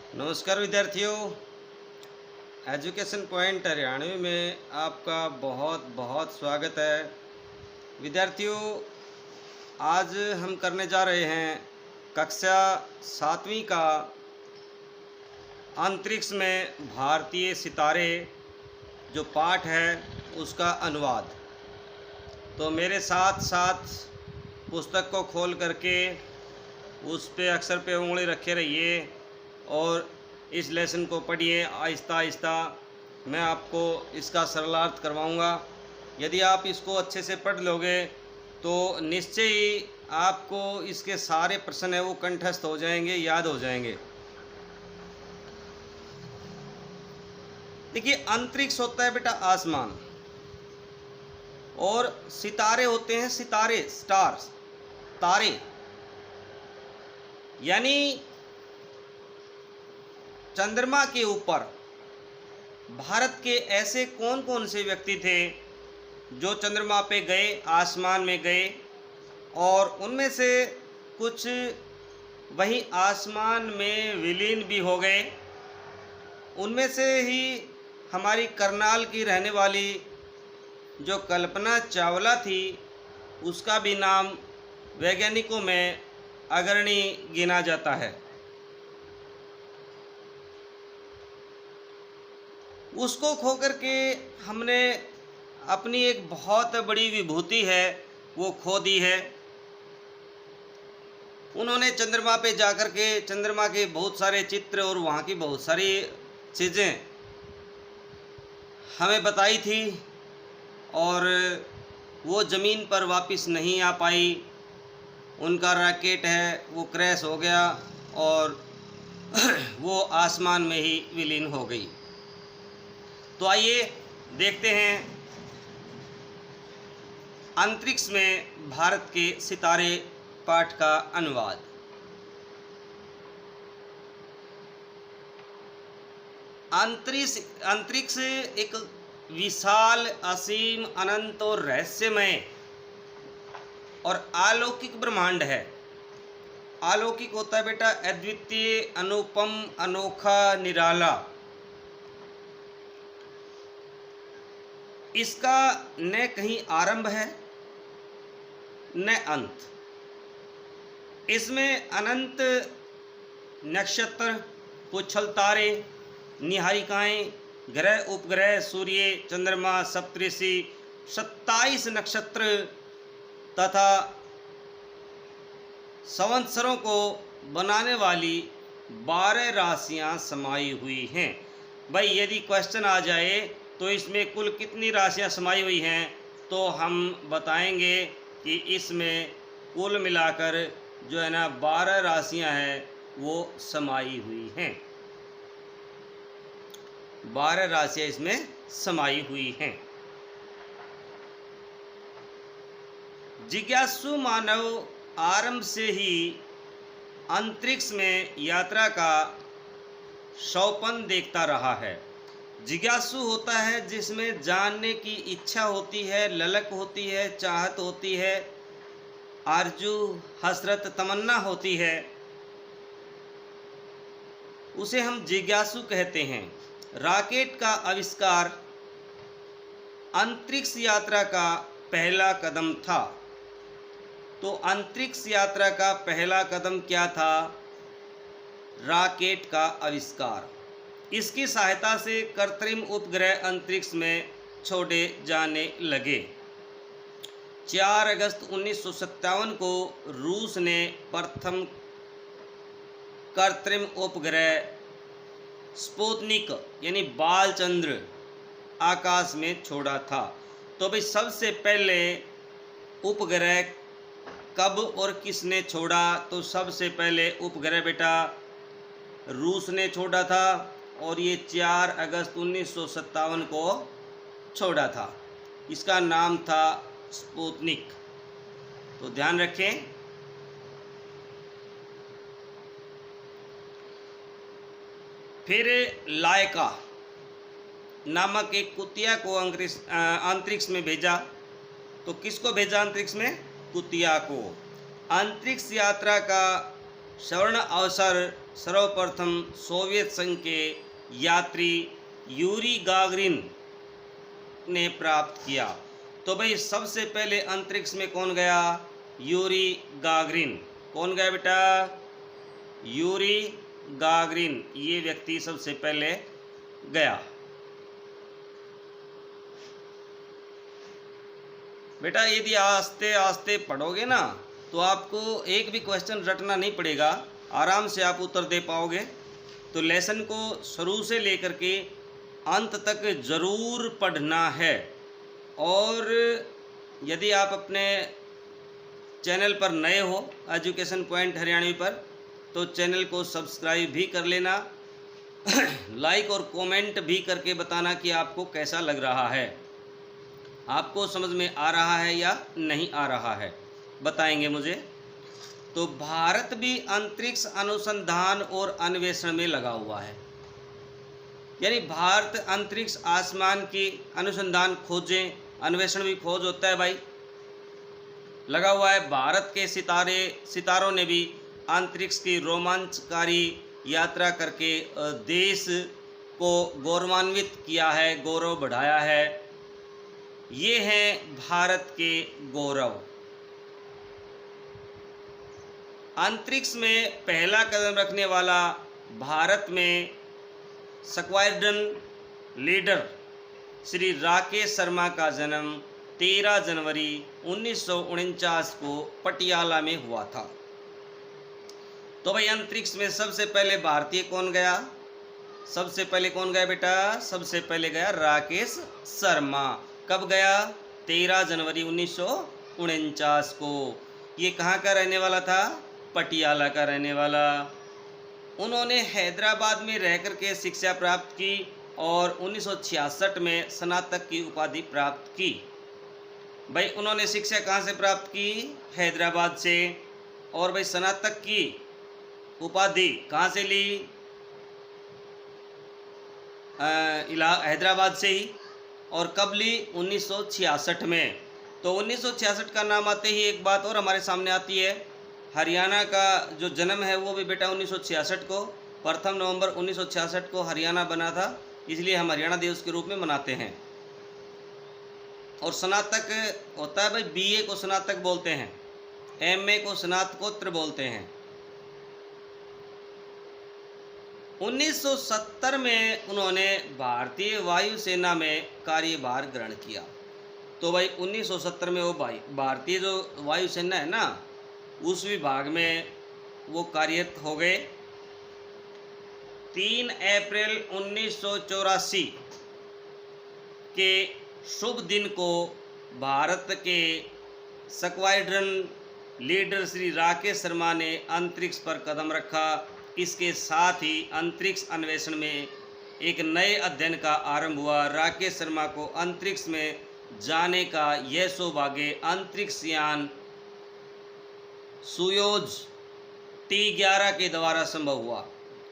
नमस्कार विद्यार्थियों। Education point Haryanvi में आपका बहुत बहुत स्वागत है। विद्यार्थियों, आज हम करने जा रहे हैं कक्षा 7वीं का अंतरिक्ष में भारतीय सितारे जो पाठ है उसका अनुवाद। तो मेरे साथ साथ पुस्तक को खोल करके उस पे अक्षर पे उंगली रखे रहिए और इस लेसन को पढ़िए आहिस्ता आहिस्ता। मैं आपको इसका सरलार्थ करवाऊंगा। यदि आप इसको अच्छे से पढ़ लोगे तो निश्चय ही आपको इसके सारे प्रश्न है वो कंठस्थ हो जाएंगे, याद हो जाएंगे। देखिए, अंतरिक्ष होता है बेटा आसमान, और सितारे होते हैं सितारे, स्टार्स, तारे। यानी चंद्रमा के ऊपर भारत के ऐसे कौन कौन से व्यक्ति थे जो चंद्रमा पे गए, आसमान में गए, और उनमें से कुछ वहीं आसमान में विलीन भी हो गए। उनमें से ही हमारी करनाल की रहने वाली जो कल्पना चावला थी, उसका भी नाम वैज्ञानिकों में अग्रणी गिना जाता है। उसको खो करके हमने अपनी एक बहुत बड़ी विभूति है वो खो दी है। उन्होंने चंद्रमा पे जाकर के चंद्रमा के बहुत सारे चित्र और वहाँ की बहुत सारी चीज़ें हमें बताई थी, और वो ज़मीन पर वापस नहीं आ पाई। उनका रॉकेट है वो क्रैश हो गया और वो आसमान में ही विलीन हो गई। तो आइए देखते हैं अंतरिक्ष में भारत के सितारे पाठ का अनुवाद। अंतरिक्ष एक विशाल, असीम, अनंत और रहस्यमय और अलौकिक ब्रह्मांड है। अलौकिक होता है बेटा अद्वितीय, अनुपम, अनोखा, निराला। इसका न कहीं आरंभ है न अंत। इसमें अनंत नक्षत्र, पुच्छल तारे, निहारिकाएं, ग्रह, उपग्रह, सूर्य, चंद्रमा, सप्तऋषि, 27 नक्षत्र तथा संवत्सरों को बनाने वाली 12 राशियां समाई हुई हैं। भाई, यदि क्वेश्चन आ जाए तो इसमें कुल कितनी राशियां समाई हुई हैं, तो हम बताएंगे कि इसमें कुल मिलाकर जो है ना 12 राशियां हैं वो समाई हुई हैं। 12 राशियां इसमें समाई हुई हैं। जिज्ञासु मानव आरंभ से ही अंतरिक्ष में यात्रा का सौपन देखता रहा है। जिज्ञासु होता है जिसमें जानने की इच्छा होती है, ललक होती है, चाहत होती है, आरजू, हसरत, तमन्ना होती है, उसे हम जिज्ञासु कहते हैं। रॉकेट का आविष्कार अंतरिक्ष यात्रा का पहला कदम था। तो अंतरिक्ष यात्रा का पहला कदम क्या था? रॉकेट का आविष्कार। इसकी सहायता से कृत्रिम उपग्रह अंतरिक्ष में छोड़े जाने लगे। 4 अगस्त 1957 को रूस ने प्रथम कृत्रिम उपग्रह स्पुतनिक यानी बालचंद्र आकाश में छोड़ा था। तो भाई, सबसे पहले उपग्रह कब और किसने छोड़ा? तो सबसे पहले उपग्रह बेटा रूस ने छोड़ा था, और ये 4 अगस्त 1957 को छोड़ा था। इसका नाम था स्पुतनिक। तो ध्यान रखें। फिर लायका नामक एक कुतिया को अंतरिक्ष में भेजा। तो किसको भेजा अंतरिक्ष में? कुतिया को। अंतरिक्ष यात्रा का स्वर्ण अवसर सर्वप्रथम सोवियत संघ के यात्री यूरी गागरिन ने प्राप्त किया। तो भाई सबसे पहले अंतरिक्ष में कौन गया? Yuri Gagarin. कौन गया बेटा? यूरी गागरिन, ये व्यक्ति सबसे पहले गया। बेटा यदि आस्ते आस्ते पढ़ोगे ना तो आपको एक भी क्वेश्चन रटना नहीं पड़ेगा, आराम से आप उत्तर दे पाओगे। तो लेसन को शुरू से लेकर के अंत तक ज़रूर पढ़ना है। और यदि आप अपने चैनल पर नए हो एजुकेशन पॉइंट हरियाणवी पर, तो चैनल को सब्सक्राइब भी कर लेना लाइक और कमेंट भी करके बताना कि आपको कैसा लग रहा है, आपको समझ में आ रहा है या नहीं आ रहा है, बताएंगे मुझे। तो भारत भी अंतरिक्ष अनुसंधान और अन्वेषण में लगा हुआ है, यानी भारत अंतरिक्ष आसमान की अनुसंधान खोजें, अन्वेषण भी खोज होता है भाई, लगा हुआ है। भारत के सितारों ने भी अंतरिक्ष की रोमांचकारी यात्रा करके देश को गौरवान्वित किया है, गौरव बढ़ाया है। ये हैं भारत के गौरव। अंतरिक्ष में पहला कदम रखने वाला भारत में स्क्वाड्रन लीडर श्री राकेश शर्मा का जन्म 13 जनवरी 1949 को पटियाला में हुआ था। तो भाई अंतरिक्ष में सबसे पहले भारतीय कौन गया? सबसे पहले कौन गया बेटा? सबसे पहले गया राकेश शर्मा। कब गया? 13 जनवरी 1949 को। ये कहाँ का रहने वाला था? पटियाला का रहने वाला। उन्होंने हैदराबाद में रह कर के शिक्षा प्राप्त की और 1966 में स्नातक की उपाधि प्राप्त की। भाई उन्होंने शिक्षा कहाँ से प्राप्त की? हैदराबाद से। और भाई स्नातक की उपाधि कहाँ से ली? हैदराबाद से ही। और कब ली? 1966 में। तो 1966 का नाम आते ही एक बात और हमारे सामने आती है, हरियाणा का जो जन्म है वो भी बेटा 1966 को, 1 नवंबर 1966 को हरियाणा बना था, इसलिए हम हरियाणा दिवस के रूप में मनाते हैं। और स्नातक होता है भाई, बीए को स्नातक बोलते हैं, एमए को स्नातकोत्तर बोलते हैं। 1970 में उन्होंने भारतीय वायुसेना में कार्यभार ग्रहण किया। तो भाई 1970 में वो भारतीय जो वायुसेना है ना, उस विभाग में वो कार्यरत हो गए। 3 अप्रैल 1984 के शुभ दिन को भारत के स्क्वाड्रन लीडर श्री राकेश शर्मा ने अंतरिक्ष पर कदम रखा। इसके साथ ही अंतरिक्ष अन्वेषण में एक नए अध्ययन का आरंभ हुआ। राकेश शर्मा को अंतरिक्ष में जाने का यह सौभाग्य अंतरिक्ष यान सोयूज T11 के द्वारा संभव हुआ।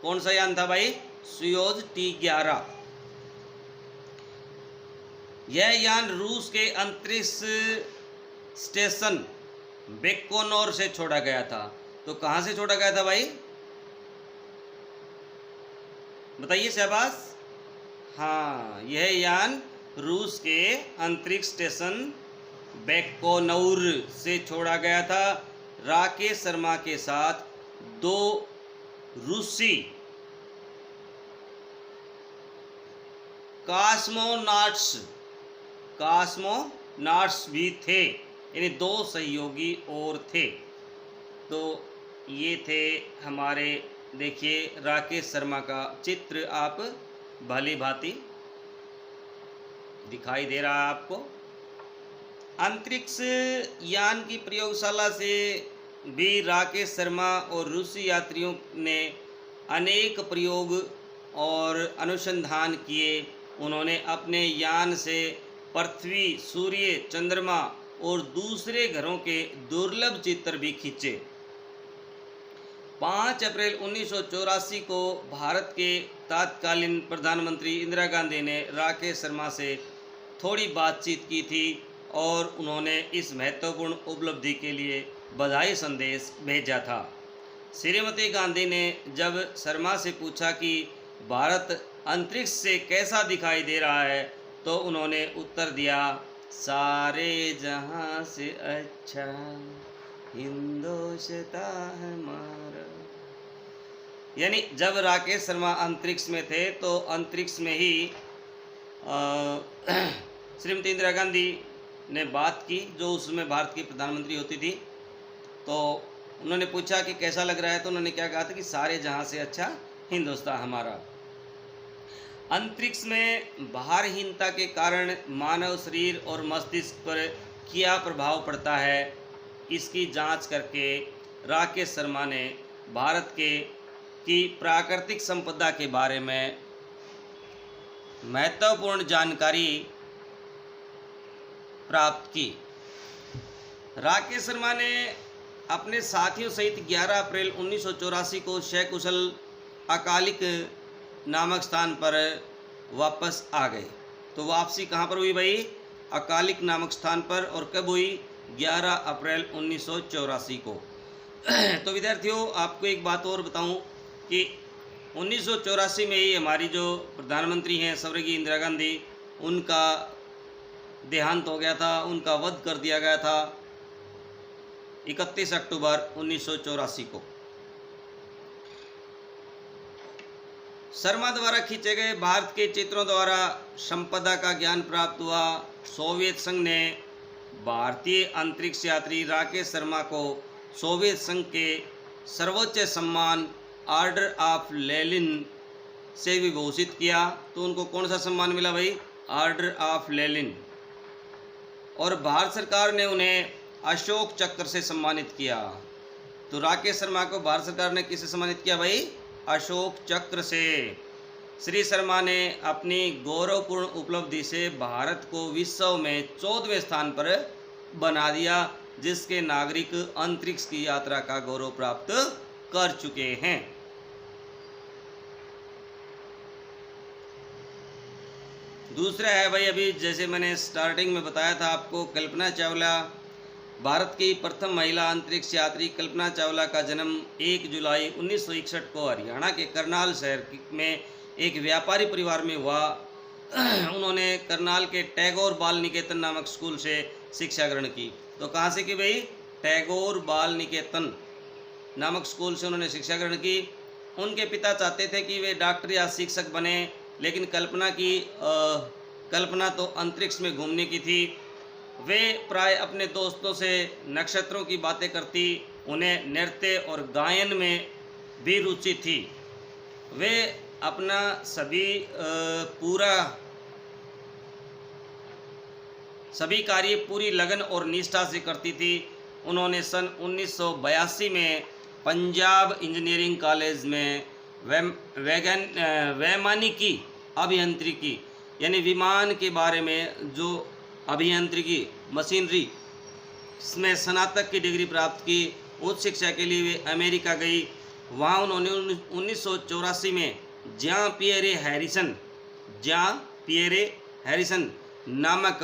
कौन सा यान था भाई? Soyuz T11। यह यान रूस के अंतरिक्ष स्टेशन बैकोनोर से छोड़ा गया था। तो कहाँ से छोड़ा गया था भाई? बताइए शहबाज। हाँ, यह यान रूस के अंतरिक्ष स्टेशन बैकोनोर से छोड़ा गया था। राकेश शर्मा के साथ 2 रूसी कॉस्मोनॉट्स भी थे, यानी 2 सहयोगी और थे। तो ये थे हमारे, देखिए राकेश शर्मा का चित्र आप भली भांति दिखाई दे रहा है आपको। अंतरिक्ष यान की प्रयोगशाला से भी राकेश शर्मा और रूसी यात्रियों ने अनेक प्रयोग और अनुसंधान किए। उन्होंने अपने यान से पृथ्वी, सूर्य, चंद्रमा और दूसरे ग्रहों के दुर्लभ चित्र भी खींचे। 5 अप्रैल 1984 को भारत के तत्कालीन प्रधानमंत्री इंदिरा गांधी ने राकेश शर्मा से थोड़ी बातचीत की थी और उन्होंने इस महत्वपूर्ण उपलब्धि के लिए बधाई संदेश भेजा था। श्रीमती गांधी ने जब शर्मा से पूछा कि भारत अंतरिक्ष से कैसा दिखाई दे रहा है, तो उन्होंने उत्तर दिया, सारे जहां से अच्छा हिंदुस्तां हमारा। यानी जब राकेश शर्मा अंतरिक्ष में थे तो अंतरिक्ष में ही श्रीमती इंदिरा गांधी ने बात की, जो उसमें भारत की प्रधानमंत्री होती थी। तो उन्होंने पूछा कि कैसा लग रहा है, तो उन्होंने क्या कहा था कि सारे जहां से अच्छा हिंदुस्तान हमारा। अंतरिक्ष में भारहीनता के कारण मानव शरीर और मस्तिष्क पर क्या प्रभाव पड़ता है, इसकी जांच करके राकेश शर्मा ने भारत की प्राकृतिक संपदा के बारे में महत्वपूर्ण जानकारी प्राप्त की। राकेश शर्मा ने अपने साथियों सहित 11 अप्रैल 1984 को सकुशल अकालिक नामक स्थान पर वापस आ गए। तो वापसी कहाँ पर हुई भाई? अकालिक नामक स्थान पर। और कब हुई? 11 अप्रैल 1984 को। तो विद्यार्थियों, आपको एक बात और बताऊं कि 1984 में ही हमारी जो प्रधानमंत्री हैं स्वर्गीय इंदिरा गांधी, उनका देहांत हो गया था, उनका वध कर दिया गया था 31 अक्टूबर 1984 को। शर्मा द्वारा खींचे गए भारत के चित्रों द्वारा संपदा का ज्ञान प्राप्त हुआ। सोवियत संघ ने भारतीय अंतरिक्ष यात्री राकेश शर्मा को सोवियत संघ के सर्वोच्च सम्मान ऑर्डर ऑफ लेनिन से विभूषित किया। तो उनको कौन सा सम्मान मिला भाई? Order of Lenin. और भारत सरकार ने उन्हें अशोक चक्र से सम्मानित किया। तो राकेश शर्मा को भारत सरकार ने किससे सम्मानित किया भाई? अशोक चक्र से। श्री शर्मा ने अपनी गौरवपूर्ण उपलब्धि से भारत को विश्व में 14वें स्थान पर बना दिया, जिसके नागरिक अंतरिक्ष की यात्रा का गौरव प्राप्त कर चुके हैं। दूसरा है भाई, अभी जैसे मैंने स्टार्टिंग में बताया था आपको, कल्पना चावला। भारत की प्रथम महिला अंतरिक्ष यात्री कल्पना चावला का जन्म 1 जुलाई 1961 को हरियाणा के करनाल शहर में एक व्यापारी परिवार में हुआ। उन्होंने करनाल के टैगोर बाल निकेतन नामक स्कूल से शिक्षा ग्रहण की। तो कहाँ से की भाई? टैगोर बाल निकेतन नामक स्कूल से उन्होंने शिक्षा ग्रहण की। उनके पिता चाहते थे कि वे डॉक्टर या शिक्षक बने, लेकिन कल्पना तो अंतरिक्ष में घूमने की थी। वे प्राय अपने दोस्तों से नक्षत्रों की बातें करती। उन्हें नृत्य और गायन में भी रुचि थी। वे अपना सभी कार्य पूरी लगन और निष्ठा से करती थी। उन्होंने सन 1982 में पंजाब इंजीनियरिंग कॉलेज में वैमानिकी अभियांत्रिकी यानी विमान के बारे में जो अभियांत्रिकी मशीनरी में स्नातक की डिग्री प्राप्त की। उच्च शिक्षा के लिए वे अमेरिका गई। वहाँ उन्होंने 1984 में जॉन पियरे हैरिसन नामक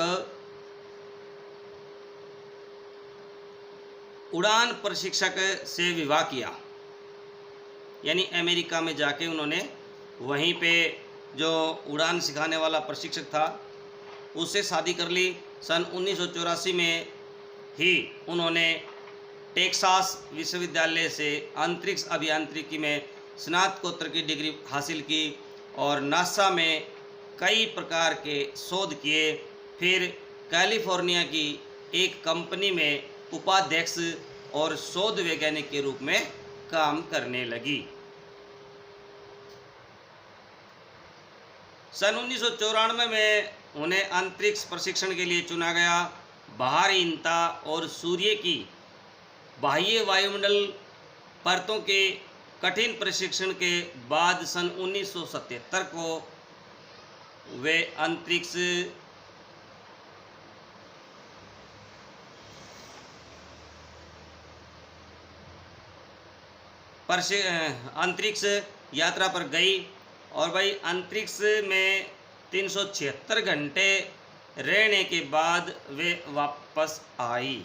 उड़ान प्रशिक्षक से विवाह किया। यानी अमेरिका में जाके उन्होंने वहीं पे जो उड़ान सिखाने वाला प्रशिक्षक था उससे शादी कर ली। सन 1984 में ही उन्होंने टेक्सास विश्वविद्यालय से अंतरिक्ष अभियांत्रिकी में स्नातकोत्तर की डिग्री हासिल की और नासा में कई प्रकार के शोध किए। फिर कैलिफोर्निया की एक कंपनी में उपाध्यक्ष और शोध वैज्ञानिक के रूप में काम करने लगी। सन 1994 में उन्हें अंतरिक्ष प्रशिक्षण के लिए चुना गया। भारहीनता और सूर्य की बाह्य वायुमंडल परतों के कठिन प्रशिक्षण के बाद सन 1977 को वे अंतरिक्ष यात्रा पर गई। और भाई अंतरिक्ष में 376 घंटे रहने के बाद वे वापस आई।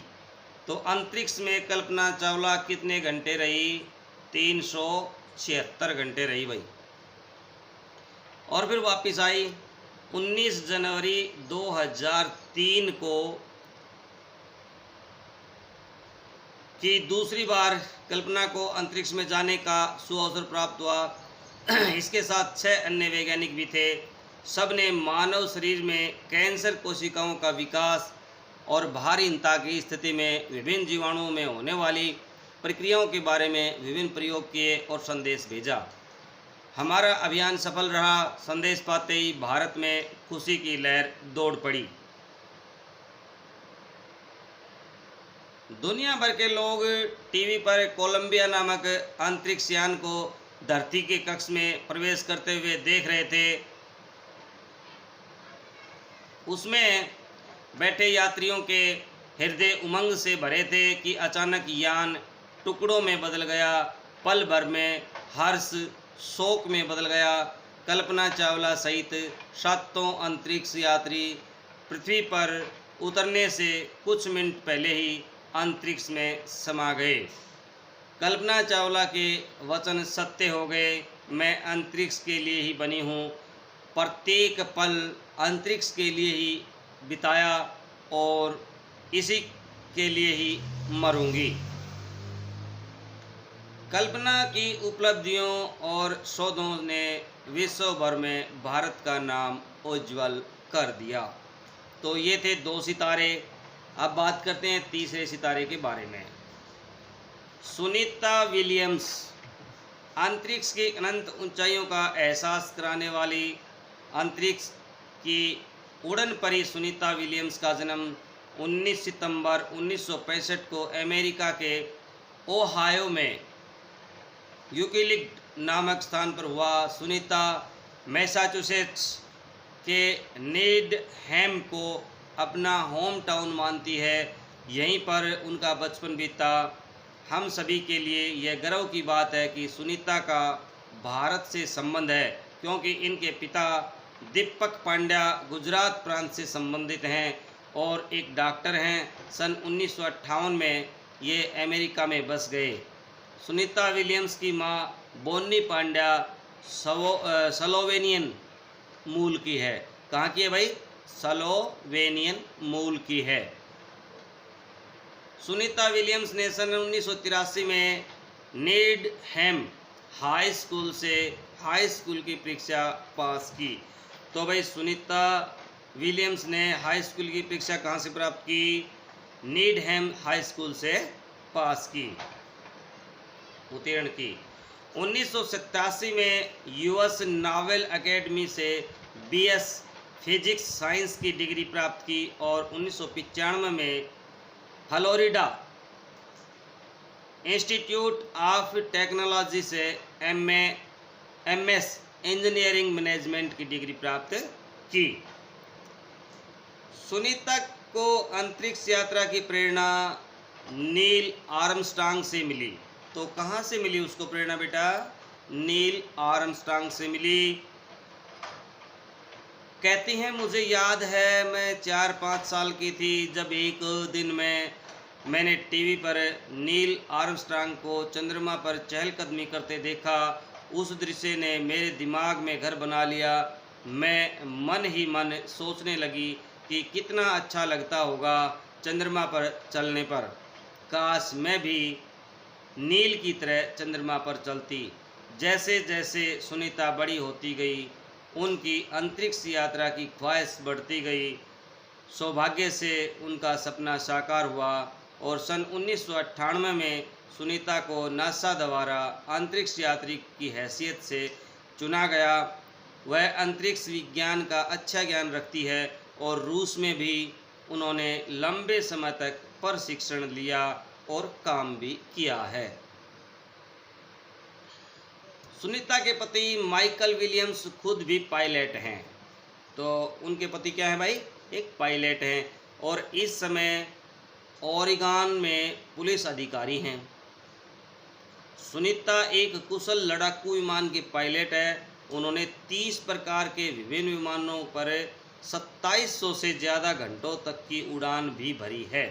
तो अंतरिक्ष में कल्पना चावला कितने घंटे रही? 376 घंटे रही भाई, और फिर वापस आई 19 जनवरी 2003 को कि दूसरी बार कल्पना को अंतरिक्ष में जाने का सुअवसर प्राप्त हुआ। इसके साथ 6 अन्य वैज्ञानिक भी थे। सब ने मानव शरीर में कैंसर कोशिकाओं का विकास और भारहीनता की स्थिति में विभिन्न जीवाणुओं में होने वाली प्रक्रियाओं के बारे में विभिन्न प्रयोग किए और संदेश भेजा। हमारा अभियान सफल रहा। संदेश पाते ही भारत में खुशी की लहर दौड़ पड़ी। दुनिया भर के लोग टीवी पर कोलंबिया नामक अंतरिक्ष यान को धरती के कक्ष में प्रवेश करते हुए देख रहे थे। उसमें बैठे यात्रियों के हृदय उमंग से भरे थे कि अचानक यान टुकड़ों में बदल गया। पल भर में हर्ष शोक में बदल गया। कल्पना चावला सहित 7 अंतरिक्ष यात्री पृथ्वी पर उतरने से कुछ मिनट पहले ही अंतरिक्ष में समा गए। कल्पना चावला के वचन सत्य हो गए। मैं अंतरिक्ष के लिए ही बनी हूँ, प्रत्येक पल अंतरिक्ष के लिए ही बिताया और इसी के लिए ही मरूंगी। कल्पना की उपलब्धियों और शोधों ने विश्व भर में भारत का नाम उज्जवल कर दिया। तो ये थे 2 सितारे। अब बात करते हैं तीसरे सितारे के बारे में। सुनीता विलियम्स। अंतरिक्ष की अनंत ऊंचाइयों का एहसास कराने वाली अंतरिक्ष की उड़न परी सुनीता विलियम्स का जन्म 19 सितंबर 1965 को अमेरिका के ओहायो में यूक्लिड नामक स्थान पर हुआ। सुनीता मैसाचुसेट्स के नीडहैम को अपना होम टाउन मानती है। यहीं पर उनका बचपन बीता। हम सभी के लिए यह गर्व की बात है कि सुनीता का भारत से संबंध है, क्योंकि इनके पिता दीपक पांड्या गुजरात प्रांत से संबंधित हैं और एक डॉक्टर हैं। सन 1958 में ये अमेरिका में बस गए। सुनीता विलियम्स की मां बोन्नी पांड्या स्लोवेनियन मूल की है। कहाँ की है भाई? स्लोवेनियन मूल की है। सुनीता विलियम्स ने सन 1983 में नीडहैम हाई स्कूल से हाई स्कूल की परीक्षा पास की। तो भाई सुनीता विलियम्स ने हाई स्कूल की परीक्षा कहाँ से प्राप्त की? नीडहैम हाई स्कूल से पास की, उत्तीर्ण की। 1987 में यूएस नावल एकेडमी से बीएस फिजिक्स साइंस की डिग्री प्राप्त की और 1995 में फ्लोरिडा इंस्टीट्यूट ऑफ टेक्नोलॉजी से एमएस इंजीनियरिंग मैनेजमेंट की डिग्री प्राप्त की। सुनीता को अंतरिक्ष यात्रा की प्रेरणा नील आर्मस्ट्रांग से मिली। तो कहाँ से मिली उसको प्रेरणा बेटा? नील आर्मस्ट्रांग से मिली। कहती हैं मुझे याद है मैं 4-5 साल की थी जब एक दिन मैंने टीवी पर नील आर्मस्ट्रांग को चंद्रमा पर चहलकदमी करते देखा। उस दृश्य ने मेरे दिमाग में घर बना लिया। मैं मन ही मन सोचने लगी कि कितना अच्छा लगता होगा चंद्रमा पर चलने पर। काश मैं भी नील की तरह चंद्रमा पर चलती। जैसे जैसे सुनीता बड़ी होती गई उनकी अंतरिक्ष यात्रा की ख्वाहिश बढ़ती गई। सौभाग्य से उनका सपना साकार हुआ और सन 1998 में सुनीता को नासा द्वारा अंतरिक्ष यात्री की हैसियत से चुना गया। वह अंतरिक्ष विज्ञान का अच्छा ज्ञान रखती है और रूस में भी उन्होंने लंबे समय तक प्रशिक्षण लिया और काम भी किया है। सुनीता के पति माइकल विलियम्स खुद भी पायलट हैं। तो उनके पति क्या है भाई? एक पायलट हैं और इस समय ओरेगन में पुलिस अधिकारी हैं। सुनीता एक कुशल लड़ाकू विमान के पायलट है। उन्होंने 30 प्रकार के विभिन्न विमानों पर 2700 से ज़्यादा घंटों तक की उड़ान भी भरी है।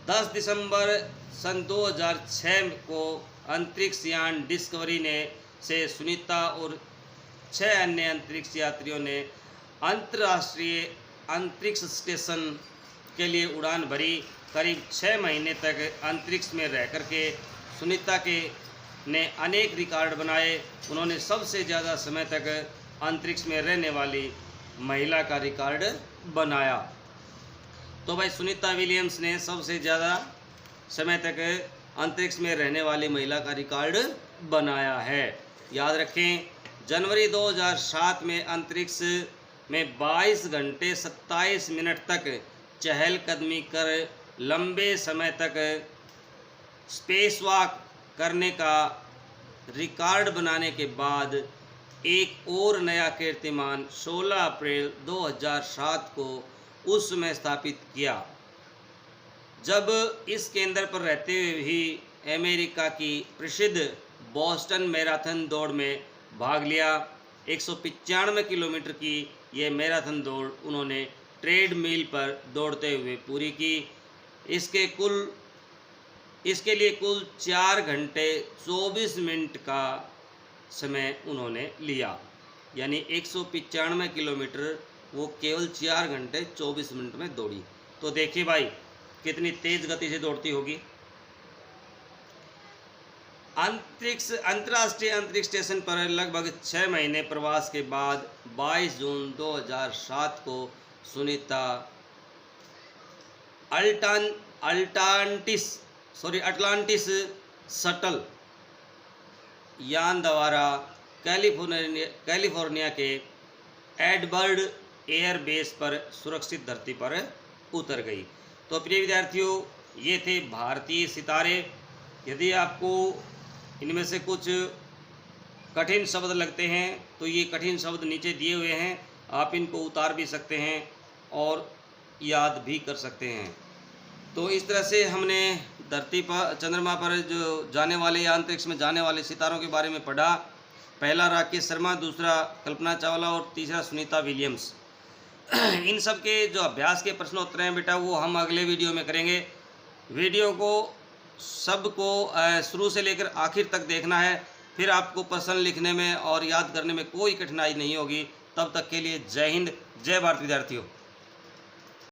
10 दिसंबर सन 2006 को अंतरिक्ष यान डिस्कवरी ने से सुनीता और 6 अन्य अंतरिक्ष यात्रियों ने अंतर्राष्ट्रीय अंतरिक्ष स्टेशन के लिए उड़ान भरी। करीब 6 महीने तक अंतरिक्ष में रह कर के सुनीता ने अनेक रिकॉर्ड बनाए। उन्होंने सबसे ज़्यादा समय तक अंतरिक्ष में रहने वाली महिला का रिकॉर्ड बनाया। तो भाई सुनीता विलियम्स ने सबसे ज़्यादा समय तक अंतरिक्ष में रहने वाली महिला का रिकॉर्ड बनाया है। याद रखें, जनवरी 2007 में अंतरिक्ष में 22 घंटे 27 मिनट तक चहलकदमी कर लंबे समय तक स्पेस वॉक करने का रिकॉर्ड बनाने के बाद एक और नया कीर्तिमान 16 अप्रैल 2007 को उस समय स्थापित किया, जब इस केंद्र पर रहते हुए भी अमेरिका की प्रसिद्ध बोस्टन मैराथन दौड़ में भाग लिया। 195 किलोमीटर की ये मैराथन दौड़ उन्होंने ट्रेडमिल पर दौड़ते हुए पूरी की। इसके लिए कुल 4 घंटे 24 मिनट का समय उन्होंने लिया, यानी 195 किलोमीटर वो केवल 4 घंटे 24 मिनट में दौड़ी। तो देखिए भाई कितनी तेज गति से दौड़ती होगी। अंतर्राष्ट्रीय अंतरिक्ष स्टेशन पर लगभग 6 महीने प्रवास के बाद 22 जून 2007 को सुनीता अटलांटिस शटल यान द्वारा कैलिफोर्निया के एडवर्ड एयर बेस पर सुरक्षित धरती पर उतर गई। तो प्रिय विद्यार्थियों, ये थे भारतीय सितारे। यदि आपको इनमें से कुछ कठिन शब्द लगते हैं तो ये कठिन शब्द नीचे दिए हुए हैं, आप इनको उतार भी सकते हैं और याद भी कर सकते हैं। तो इस तरह से हमने धरती पर, चंद्रमा पर जो जाने वाले या अंतरिक्ष में जाने वाले सितारों के बारे में पढ़ा। पहला राकेश शर्मा, दूसरा कल्पना चावला और तीसरा सुनीता विलियम्स। इन सब के जो अभ्यास के प्रश्न उत्तर हैं बेटा, वो हम अगले वीडियो में करेंगे। वीडियो को सबको शुरू से लेकर आखिर तक देखना है, फिर आपको प्रश्न लिखने में और याद करने में कोई कठिनाई नहीं होगी। तब तक के लिए जय हिंद, जय भारत विद्यार्थियों।